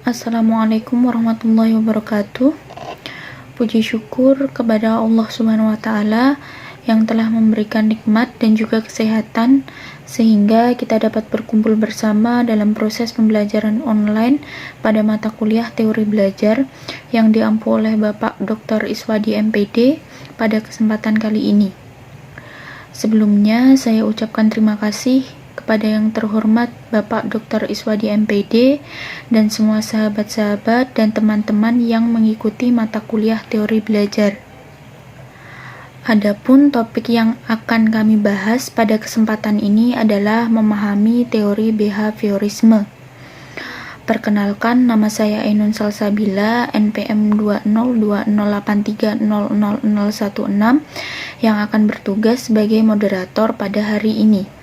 Assalamualaikum warahmatullahi wabarakatuh. Puji syukur kepada Allah Subhanahu wa Ta'ala yang telah memberikan nikmat dan juga kesehatan sehingga kita dapat berkumpul bersama dalam proses pembelajaran online pada mata kuliah teori belajar yang diampu oleh Bapak Dr. Iswadi MPD pada kesempatan kali ini. Sebelumnya saya ucapkan terima kasih kepada yang terhormat Bapak Dr. Iswadi MPD dan semua sahabat-sahabat dan teman-teman yang mengikuti mata kuliah teori belajar. Adapun topik yang akan kami bahas pada kesempatan ini adalah memahami teori behaviorisme. Perkenalkan, nama saya Ainun Salsabila, NPM 20208300016 yang akan bertugas sebagai moderator pada hari ini.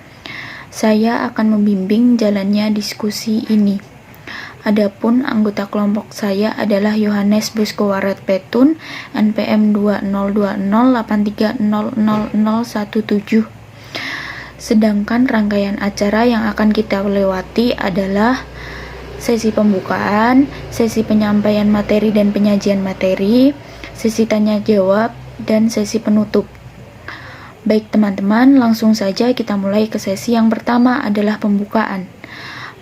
Saya akan membimbing jalannya diskusi ini. Adapun anggota kelompok saya adalah Yohanes Buskowaret Petun, NPM 20208300017. Sedangkan rangkaian acara yang akan kita lewati adalah sesi pembukaan, sesi penyampaian materi dan penyajian materi, sesi tanya jawab, dan sesi penutup. Baik teman-teman, langsung saja kita mulai ke sesi yang pertama adalah pembukaan.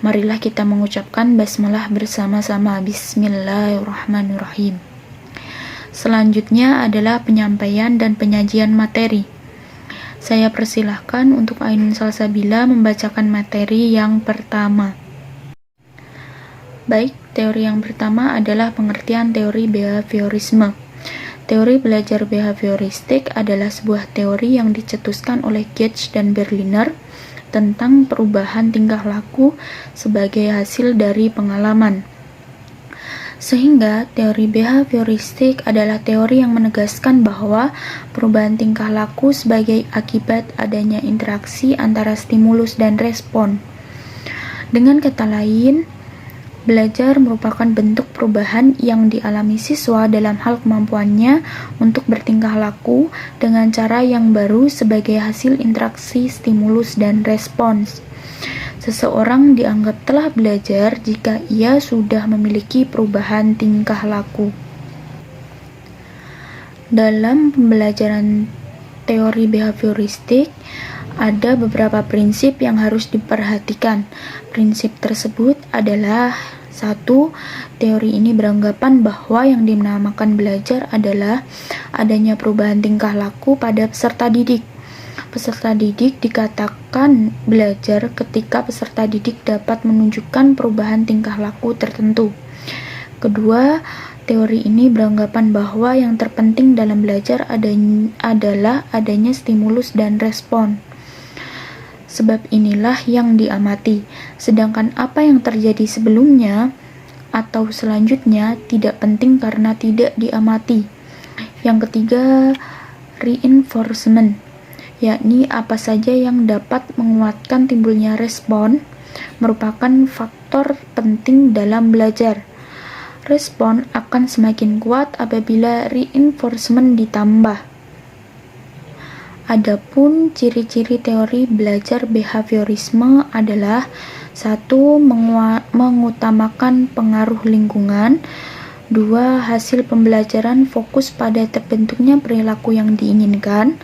Marilah kita mengucapkan basmalah bersama-sama. Bismillahirrahmanirrahim. Selanjutnya adalah penyampaian dan penyajian materi. Saya persilahkan untuk Ainun Salsabila membacakan materi yang pertama. Baik, teori yang pertama adalah pengertian teori behaviorisme. Teori belajar behavioristik adalah sebuah teori yang dicetuskan oleh Gage dan Berliner tentang perubahan tingkah laku sebagai hasil dari pengalaman. Sehingga teori behavioristik adalah teori yang menegaskan bahwa perubahan tingkah laku sebagai akibat adanya interaksi antara stimulus dan respon. Dengan kata lain, belajar merupakan bentuk perubahan yang dialami siswa dalam hal kemampuannya untuk bertingkah laku dengan cara yang baru sebagai hasil interaksi stimulus dan respons. Seseorang dianggap telah belajar jika ia sudah memiliki perubahan tingkah laku. Dalam pembelajaran teori behavioristik, ada beberapa prinsip yang harus diperhatikan. Prinsip tersebut adalah 1. Teori ini beranggapan bahwa yang dinamakan belajar adalah adanya perubahan tingkah laku pada peserta didik. Peserta didik dikatakan belajar ketika peserta didik dapat menunjukkan perubahan tingkah laku tertentu. Kedua, teori ini beranggapan bahwa yang terpenting dalam belajar adalah adanya stimulus dan respon. Sebab inilah yang diamati, sedangkan apa yang terjadi sebelumnya atau selanjutnya tidak penting karena tidak diamati. Yang ketiga, reinforcement, yakni apa saja yang dapat menguatkan timbulnya respon, merupakan faktor penting dalam belajar. Respon akan semakin kuat apabila reinforcement ditambah. Adapun ciri-ciri teori belajar behaviorisme adalah 1. Mengutamakan pengaruh lingkungan. 2. Hasil pembelajaran fokus pada terbentuknya perilaku yang diinginkan.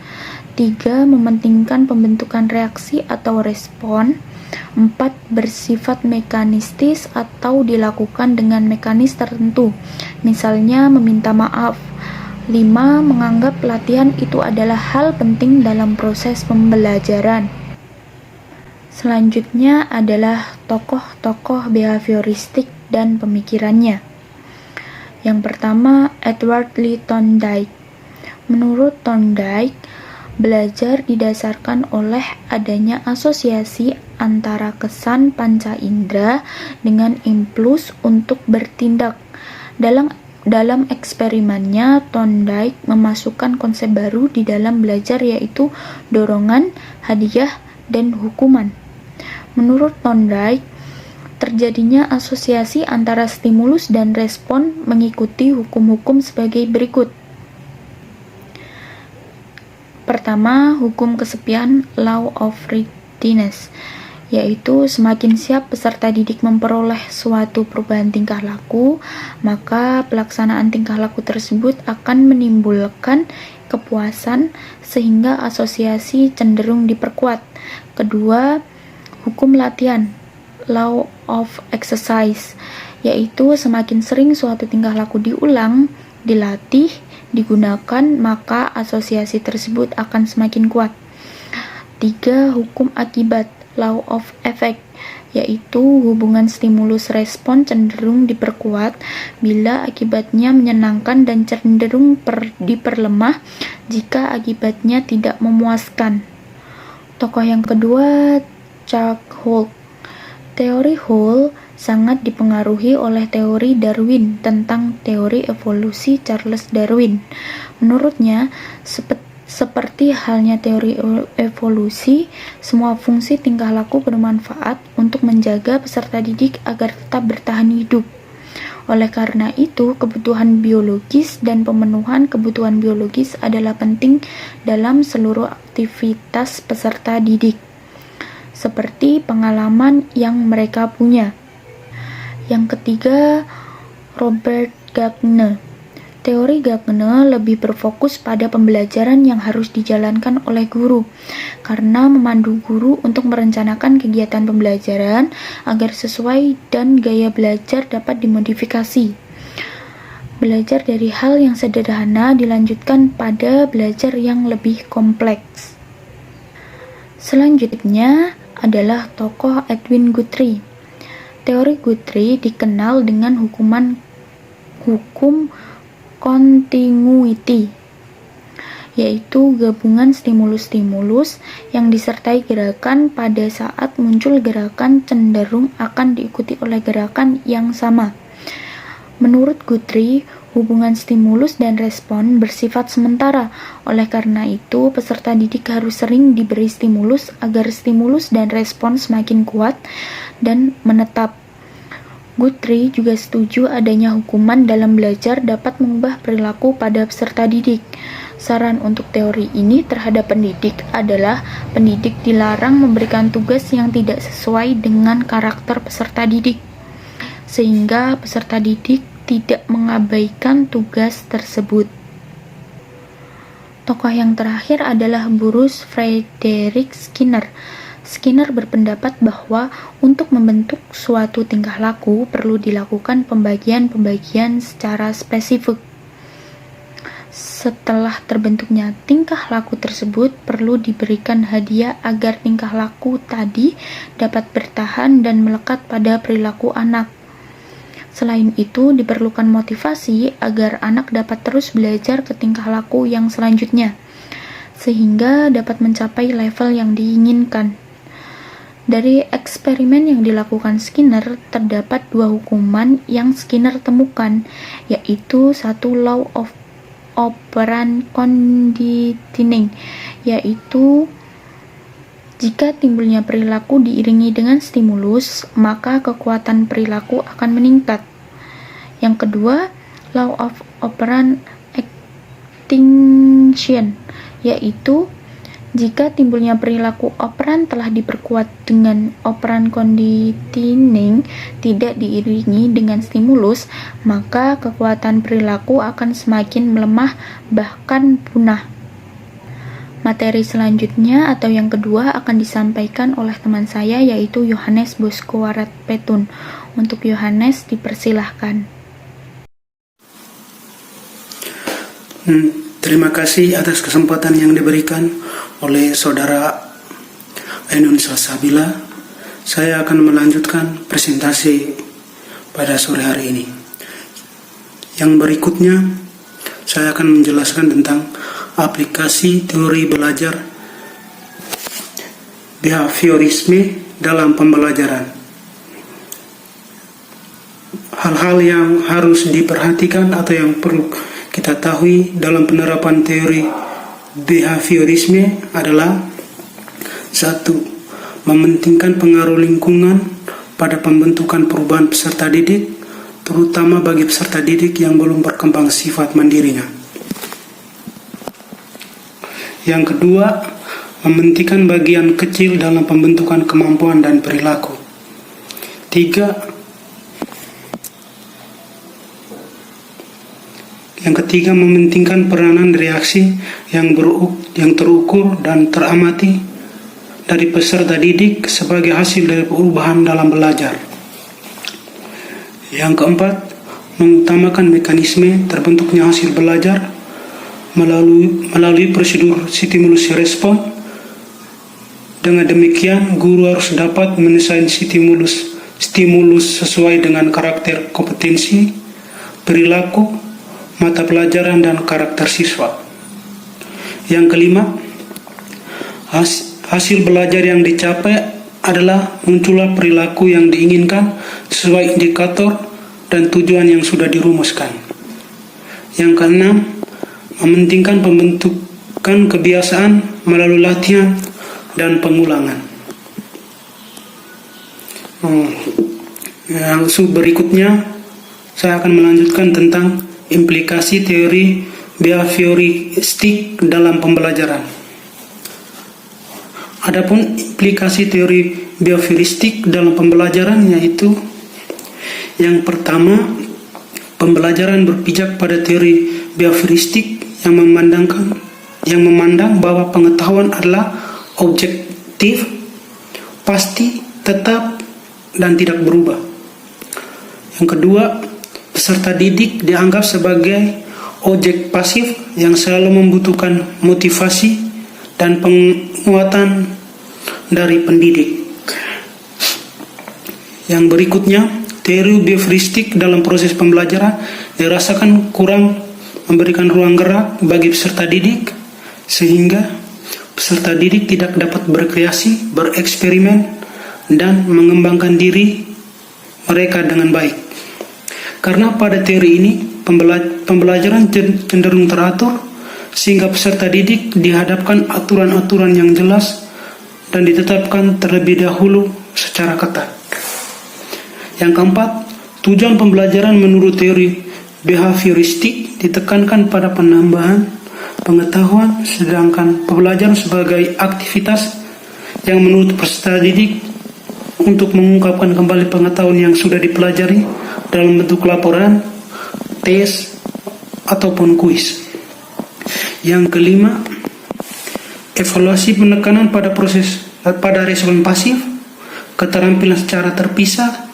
3. Mementingkan pembentukan reaksi atau respon. 4. Bersifat mekanistis atau dilakukan dengan mekanis tertentu, misalnya meminta maaf. 5. Menganggap pelatihan itu adalah hal penting dalam proses pembelajaran. Selanjutnya adalah tokoh-tokoh behavioristik dan pemikirannya. Yang pertama, Edward Lee Thorndike. Menurut Thorndike, belajar didasarkan oleh adanya asosiasi antara kesan panca indera dengan impuls untuk bertindak. Dalam eksperimennya, Thorndike memasukkan konsep baru di dalam belajar, yaitu dorongan, hadiah, dan hukuman. Menurut Thorndike, terjadinya asosiasi antara stimulus dan respon mengikuti hukum-hukum sebagai berikut. Pertama, hukum kesepian, law of readiness, yaitu semakin siap peserta didik memperoleh suatu perubahan tingkah laku, maka pelaksanaan tingkah laku tersebut akan menimbulkan kepuasan sehingga asosiasi cenderung diperkuat. Kedua, hukum latihan, law of exercise, yaitu semakin sering suatu tingkah laku diulang, dilatih, digunakan, maka asosiasi tersebut akan semakin kuat. 3. Hukum akibat, law of effect, yaitu hubungan stimulus respon cenderung diperkuat bila akibatnya menyenangkan dan cenderung diperlemah jika akibatnya tidak memuaskan. Tokoh yang kedua, Chuck Hull. Teori Hull sangat dipengaruhi oleh teori Darwin tentang teori evolusi Charles Darwin. Menurutnya, seperti halnya teori evolusi, semua fungsi tingkah laku bermanfaat untuk menjaga peserta didik agar tetap bertahan hidup. Oleh karena itu, kebutuhan biologis dan pemenuhan kebutuhan biologis adalah penting dalam seluruh aktivitas peserta didik, seperti pengalaman yang mereka punya. Yang ketiga, Robert Gagné. Teori Gagné lebih berfokus pada pembelajaran yang harus dijalankan oleh guru, karena memandu guru untuk merencanakan kegiatan pembelajaran agar sesuai dan gaya belajar dapat dimodifikasi. Belajar dari hal yang sederhana dilanjutkan pada belajar yang lebih kompleks. Selanjutnya adalah tokoh Edwin Guthrie. Teori Guthrie dikenal dengan hukum continuity, yaitu gabungan stimulus-stimulus yang disertai gerakan pada saat muncul gerakan cenderung akan diikuti oleh gerakan yang sama. Menurut Guthrie, hubungan stimulus dan respon bersifat sementara. Oleh karena itu, peserta didik harus sering diberi stimulus agar stimulus dan respon semakin kuat dan menetap. Guthrie juga setuju adanya hukuman dalam belajar dapat mengubah perilaku pada peserta didik. Saran untuk teori ini terhadap pendidik adalah pendidik dilarang memberikan tugas yang tidak sesuai dengan karakter peserta didik, sehingga peserta didik tidak mengabaikan tugas tersebut. Tokoh yang terakhir adalah Bruce Frederick Skinner. Skinner berpendapat bahwa untuk membentuk suatu tingkah laku perlu dilakukan pembagian-pembagian secara spesifik. Setelah terbentuknya tingkah laku tersebut, perlu diberikan hadiah agar tingkah laku tadi dapat bertahan dan melekat pada perilaku anak. Selain itu, diperlukan motivasi agar anak dapat terus belajar ke tingkah laku yang selanjutnya, sehingga dapat mencapai level yang diinginkan. Dari eksperimen yang dilakukan Skinner, terdapat 2 hukuman yang Skinner temukan, yaitu satu law of operant conditioning, yaitu jika timbulnya perilaku diiringi dengan stimulus, maka kekuatan perilaku akan meningkat. Yang kedua, law of operant extinction, yaitu jika timbulnya perilaku operan telah diperkuat dengan operan conditioning tidak diiringi dengan stimulus, maka kekuatan perilaku akan semakin melemah bahkan punah. Materi selanjutnya atau yang kedua akan disampaikan oleh teman saya, yaitu Yohanes Boskowarat Petun. Untuk Yohanes dipersilahkan. Terima kasih atas kesempatan yang diberikan oleh Saudara Ainun Salsabila. Saya akan melanjutkan presentasi pada sore hari ini. Yang berikutnya, saya akan menjelaskan tentang aplikasi teori belajar behaviorisme dalam pembelajaran. Hal-hal yang harus diperhatikan atau yang perlu kita tahu dalam penerapan teori behaviorisme adalah: 1. Mementingkan pengaruh lingkungan pada pembentukan perubahan peserta didik, terutama bagi peserta didik yang belum berkembang sifat mandirinya. Yang kedua, mementingkan bagian kecil dalam pembentukan kemampuan dan perilaku. 3. Yang ketiga, mementingkan peranan reaksi yang terukur dan teramati dari peserta didik sebagai hasil dari perubahan dalam belajar. Yang keempat, mengutamakan mekanisme terbentuknya hasil belajar melalui prosedur stimulus respon. Dengan demikian, guru harus dapat mendesain stimulus sesuai dengan karakter kompetensi, perilaku, mata pelajaran, dan karakter siswa. Yang kelima, hasil belajar yang dicapai adalah munculnya perilaku yang diinginkan sesuai indikator dan tujuan yang sudah dirumuskan. Yang keenam, mementingkan pembentukan kebiasaan melalui latihan dan pengulangan. Yang berikutnya, saya akan melanjutkan tentang implikasi teori behavioristik dalam pembelajaran. Adapun implikasi teori behavioristik dalam pembelajaran yaitu yang pertama, pembelajaran berpijak pada teori behavioristik yang memandang bahwa pengetahuan adalah objektif, pasti, tetap, dan tidak berubah. Yang kedua, peserta didik dianggap sebagai objek pasif yang selalu membutuhkan motivasi dan penguatan dari pendidik. Yang berikutnya, teori behavioristik dalam proses pembelajaran dirasakan kurang memberikan ruang gerak bagi peserta didik, sehingga peserta didik tidak dapat berkreasi, bereksperimen, dan mengembangkan diri mereka dengan baik. Karena pada teori ini, pembelajaran cenderung teratur, sehingga peserta didik dihadapkan aturan-aturan yang jelas dan ditetapkan terlebih dahulu secara ketat. Yang keempat, tujuan pembelajaran menurut teori behavioristik ditekankan pada penambahan pengetahuan, sedangkan pembelajaran sebagai aktivitas yang menurut peserta didik untuk mengungkapkan kembali pengetahuan yang sudah dipelajari dalam bentuk laporan, tes, ataupun kuis. Yang kelima, evaluasi penekanan pada respon pasif, keterampilan secara terpisah,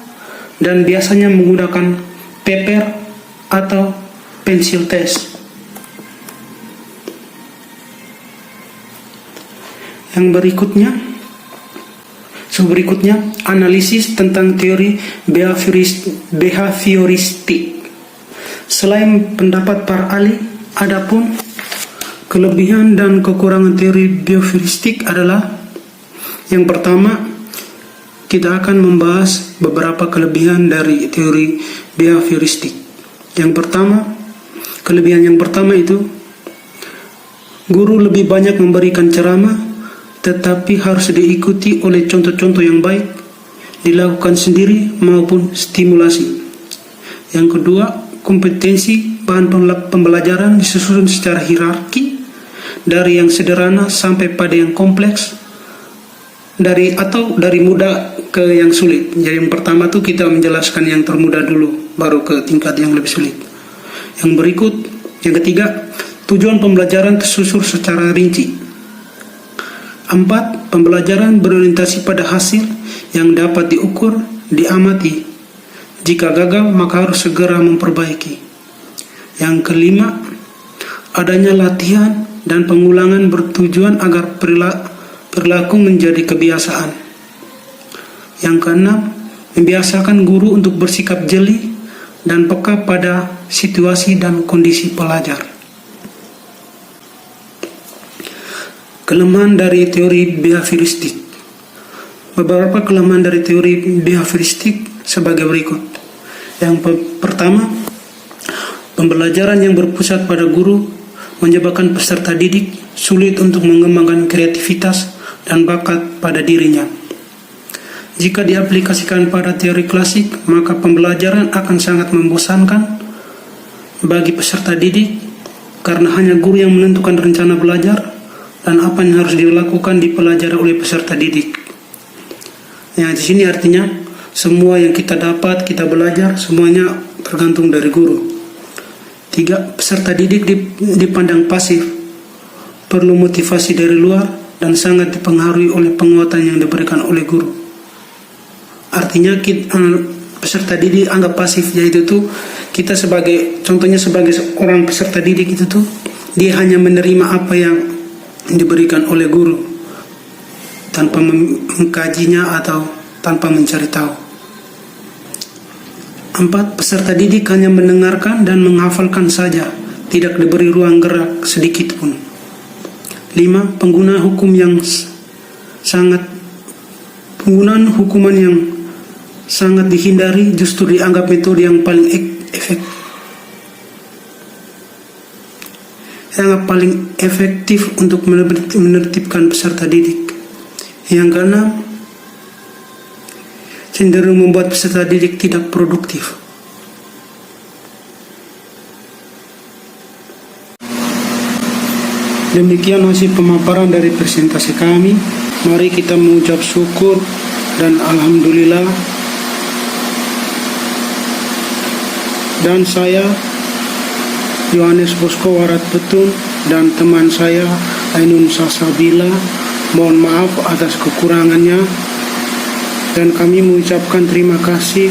dan biasanya menggunakan paper atau pensil tes. Yang berikutnya, analisis tentang teori behavioristik. Selain pendapat para ahli, adapun kelebihan dan kekurangan teori behavioristik adalah yang pertama, kita akan membahas beberapa kelebihan dari teori behavioristik. Kelebihan yang pertama itu, guru lebih banyak memberikan ceramah, tetapi harus diikuti oleh contoh-contoh yang baik, dilakukan sendiri maupun stimulasi. Yang kedua, kompetensi bahan pembelajaran disusun secara hierarki, dari yang sederhana sampai pada yang kompleks, dari mudah ke yang sulit. Jadi yang pertama tuh kita menjelaskan yang termudah dulu, baru ke tingkat yang lebih sulit. Yang ketiga, tujuan pembelajaran tersusun secara rinci. 4. Pembelajaran berorientasi pada hasil yang dapat diukur, diamati. Jika gagal, maka harus segera memperbaiki. Yang kelima, adanya latihan dan pengulangan bertujuan agar perilaku menjadi kebiasaan. Yang keenam, membiasakan guru untuk bersikap jeli dan peka pada situasi dan kondisi pelajar. Kelemahan dari teori behavioristik. Beberapa kelemahan dari teori behavioristik sebagai berikut. Yang pertama, pembelajaran yang berpusat pada guru menyebabkan peserta didik sulit untuk mengembangkan kreativitas dan bakat pada dirinya. Jika diaplikasikan pada teori klasik, maka pembelajaran akan sangat membosankan bagi peserta didik karena hanya guru yang menentukan rencana belajar dan apa yang harus dilakukan dipelajari oleh peserta didik. Yang di sini artinya semua yang kita dapat, kita belajar, semuanya tergantung dari guru. 3. Peserta didik dipandang pasif, perlu motivasi dari luar, dan sangat dipengaruhi oleh penguatan yang diberikan oleh guru. Artinya peserta didik anggap pasif, yaitu tuh kita contohnya sebagai orang peserta didik itu tuh dia hanya menerima apa yang diberikan oleh guru tanpa mengkajinya atau tanpa mencari tahu. 4. Peserta didik hanya mendengarkan dan menghafalkan saja, tidak diberi ruang gerak sedikit pun. 5. Penggunaan hukuman yang sangat dihindari justru dianggap metode yang paling efektif untuk menertibkan peserta didik. Yang keenam, cenderung membuat peserta didik tidak produktif. Demikian hasil pemaparan dari presentasi kami. Mari kita mengucap syukur dan alhamdulillah. Dan saya Yohanes Bosco Warat Petun dan teman saya Ainun Salsabila mohon maaf atas kekurangannya, dan kami mengucapkan terima kasih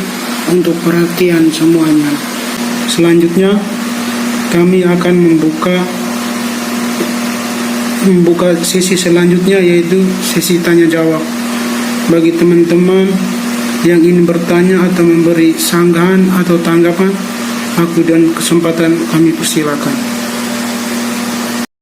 untuk perhatian semuanya. Selanjutnya kami akan membuka sesi selanjutnya, yaitu sesi tanya jawab. Bagi teman-teman yang ingin bertanya atau memberi sanggahan atau tanggapan, waktu dan kesempatan kami persilakan.